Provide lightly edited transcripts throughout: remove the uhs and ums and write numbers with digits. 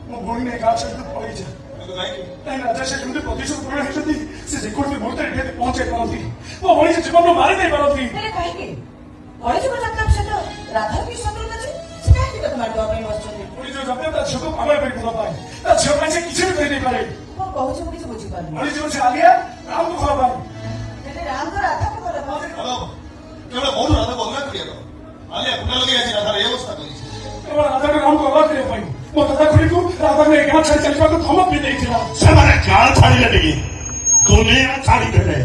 ମୋ ଭଉଣୀ ନେଇ ଗାଁ ଛାଡି ପଳେଇଯା। କାହିଁକି ରାଜା ସେ ଯେମିତି ପ୍ରତିଶୋଧ ପୂରଣ ହେଇଛନ୍ତି ସେ ଯେକୌଣସି ମୁହୂର୍ତ୍ତରେ ଏଠି ପହଞ୍ଚାଇ ପାରନ୍ତି। ମୋ ଭଉଣୀ ସେ ଜୀବନରୁ ମାରି ଦେଇ ପାରନ୍ତି। କାହିଁକି କଳିଯୁଗ ଚକ୍ର ସହିତ ରାଧା କି ଶତ୍ରୁତା ଅଛି? ସେ କାହିଁକି ତାକୁ ମାରିଦେବା ପାଇଁ ବସିଛନ୍ତି? କଳିଯୁଗ ଚକ୍ର ତା ଝିଅକୁ ପାଗଳ ପାଇଁ ଭଲ ପାଏ। ତା ଝିଅ ପାଇଁ ସେ କିଛି ବି କରିଦେଇପାରେ। କଣ କହୁଛ ମୁଁ କିଛି ବୁଝିପାରୁନି। କଳିଯୁଗ ସେ ଆଲିଆ ରାମକୁ ଭଲ ପାଏ। ହେଲେ ରାମ ତ ରାଧାକୁ ଭଲ ପାଏ। କେବଳ ବହୁତ ରାଧାକୁ ଅଲଗା କରିବାକୁ ଆଲିଆ ଗୁଣ୍ଡା ଲଗେଇ ଆଜି ରାଧାର ଏ ଅବସ୍ଥା କରିଛି। କେବଳ ରାଧାକୁ ରାମକୁ ଅଲଗା କରିବା ପାଇଁ ମୋ ଦାଦା ଖୁଡିକୁ ରାଧାକୁ ଏ ଗାଁ ଛାଡି ଚାଲିବାକୁ ଧମକ ବି ଦେଇଥିଲା। ସେମାନେ ଗାଁ ଛାଡ଼ିଲେ ଟିକେ ଦୁନିଆ ଛାଡ଼ିଦେଲେ।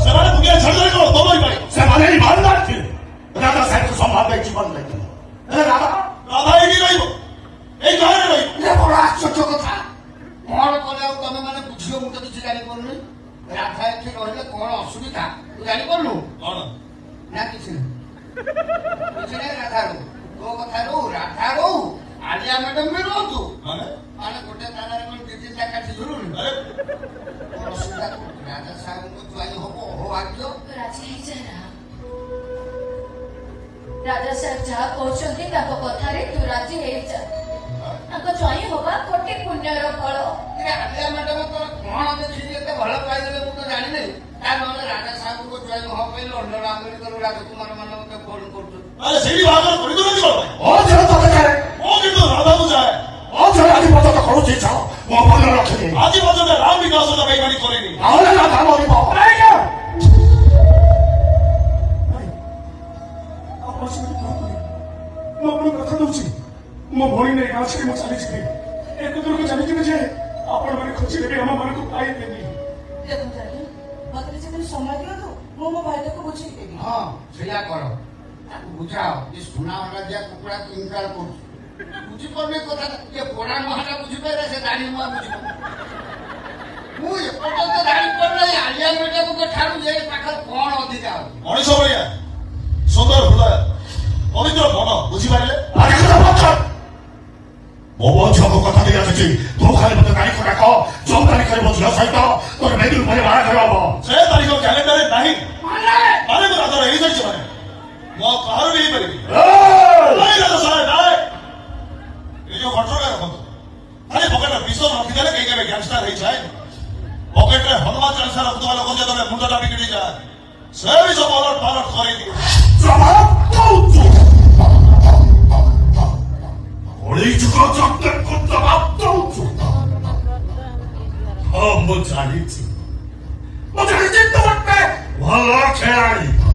ସେମାନେ ଦୁନିଆ ଛାଡ଼ିଦେଲେ କଣ ତମରି ପାଇଁ? ସେମାନେ ଇମାନଦାର ଥିଲେ। ରାଧା ସାହିତ୍ୟ ସମ୍ଭାଳ ଦେଇ ଜୀବନ ଦେଇଥିଲେ। ହେଲେ ରାଧା ଏଇଠି ରହିବ, ଏଇ ଗାଁରେ ରହିବ। ବଡ ଆଶ୍ଚର୍ଯ୍ୟ କଥା। କଣ କଲେ ଆଉ ତମେ ମାନେ ବୁଝିବ ମୁଁ ତ କିଛି ଜାଣିପାରୁନି। ରାଧା ଏଠି ରହିଲେ କଣ ଅସୁବିଧା ତୁ ଜାଣିପାରୁନୁ? କଣ ନା କିଛି ନାହିଁ, କିଛି ନାହିଁ। ରାଧା ରହୁ, ତୋ କଥା ରହୁ, ରାଧା ରହୁ, ଆଲିଆ ମ୍ୟାଡାମ ବି ରୁହନ୍ତୁ। ମାନେ ଗୋଟେ ତାରାରେ କଣ ଦି ତିନିଟା କାଠି ଝୁଲୁନି? କଣ ଅସୁବିଧା? ରାଜା ସାହେବଙ୍କ ଜ୍ୱାଇଁ ହବ ଅଭାଗ୍ୟ। ରାଜି ହେଇଯା ରାଜା ସାହେବ ଯାହା କହୁଛନ୍ତି ତାଙ୍କ କଥାରେ ତୁ ରାଜି ହେଇଯା। ତାଙ୍କ ଜ୍ୱାଇଁ ହବା କୋଟି ପୁଣ୍ୟର ଫଳ। ଆଲିଆ ମ୍ୟାଡାମ ତୋର କଣ ଦେଖିକି ଏତେ ଭଲ ପାଇଦେଲେ ମୁଁ ତ ଜାଣିନି। ତା ନହେଲେ ରାଜା ସାହେବଙ୍କ ଜ୍ୱାଇଁ ହବା ପାଇଁ ଲଣ୍ଡନ ଆମେରିକାରୁ ରାଜକୁମାର ମାନେ ମତେ ଫୋନ କରୁଛନ୍ତି। ସେଇଠି ବାହାଘର କରିଦଉଛନ୍ତି କଣ ପାଇଁ? ଝିଅ ତତେ ଯାଏ, କିନ୍ତୁ ରାଧାକୁ ଯାଏ। ଝିଅ ଆଜି ପର୍ଯ୍ୟନ୍ତ କରୁଛି ଇଚ୍ଛା ମୋ ମନେ ରଖିନି। ଆଜି ପର୍ଯ୍ୟନ୍ତ ରାମ ବିକାଶ ବେଇମାନି କରିନି। ନହେଲେ ରାଧା ମରିବ। ମୁଁ ଆପଣଙ୍କୁ କଥା ଦଉଛି ମୋ ଭଉଣୀ ନେଇ ଗାଁ ଛାଡି ମୁଁ ଚାଲିଯିବି। ଏକ ଦୂରକୁ ଚାଲିଯିବି ଯେ ଆପଣମାନେ ଖୋଜିଲେ ବି ଆମ ମାନଙ୍କୁ ପାଇବେନି। ଦେଖନ୍ତୁ ଆଜ୍ଞା ମତେ ଯେତେବେଳେ ସମୟ ଦିଅନ୍ତୁ ମୁଁ ମୋ ଭାଇଟାକୁ ବୁଝେଇଦେବି। ହଁ ସେଇଆ କର, ତାକୁ ବୁଝାଅ ଯେ ସୁନା ଅଣ୍ଡା ଦିଆ କୁକୁଡ଼ା ଇନକାର କରୁଛି। ବୁଝିପାରୁନି କଥା, ଯେ ପୋଡ଼ା ମହାଟା ବୁଝିପାରିଲେ ସେ ଜାଣି ମୁଁ ବୁଝିପାରୁନି। ମୁଁ ଏପର୍ଯ୍ୟନ୍ତ ଜାଣିପାରୁନାହିଁ ଆଲିଆ ମ୍ୟାଡାମଙ୍କ ଠାରୁ ଯେ ପାଖରେ କଣ ଅଧିକା ହବ। ମଣିଷ ଭଳିଆ ସୁନ୍ଦର ହୃଦୟ, ପବିତ୍ର ମନ, ବୁଝିପାରିଲେ? ମୋ ଝିଅକୁ କଥା ଦେଇ ଆସିଛି, ତୁ ଖାଲି ମତେ ତାରିଖ ଡାକ, ଯୋଉ ତାରିଖରେ ମୋ ଝିଅ ସହିତ ତୋର ମେଡିକାଲ ପରେ ବାହାଘର ହବ। ସେ ତାରିଖ କ୍ୟାଲେଣ୍ଡରରେ ନାହିଁ। ମାନେ ମୁଁ ରାଧାର ହେଇଯାଇଛି, ମାନେ ମୁଁ ଆଉ କାହାର ବି ହେଇପାରିବି। ଏ ଯୋଉ ଘଟଣା ରଖନ୍ତୁ, ଖାଲି ପକେଟରେ ବିଷ ରଖିଦେଲେ କେହି କେବେ ଗ୍ୟାଙ୍ଗଷ୍ଟାର ହେଇଯାଏ। ପକେଟରେ ହନୁମାନ ଚାଳିଶା ରଖୁଥିବା ଲୋକ ଯେତେବେଳେ ମୁଣ୍ଡଟା ବିଗିଡି ଯାଏ, ସେ ବି ସବୁ ଅଲଟ ପାଲଟ କରିଦିଏ। ମୁଁ ଜାଣିଛି ତୁ ଗୋଟେ ଭଲ ଖେଳାଳି।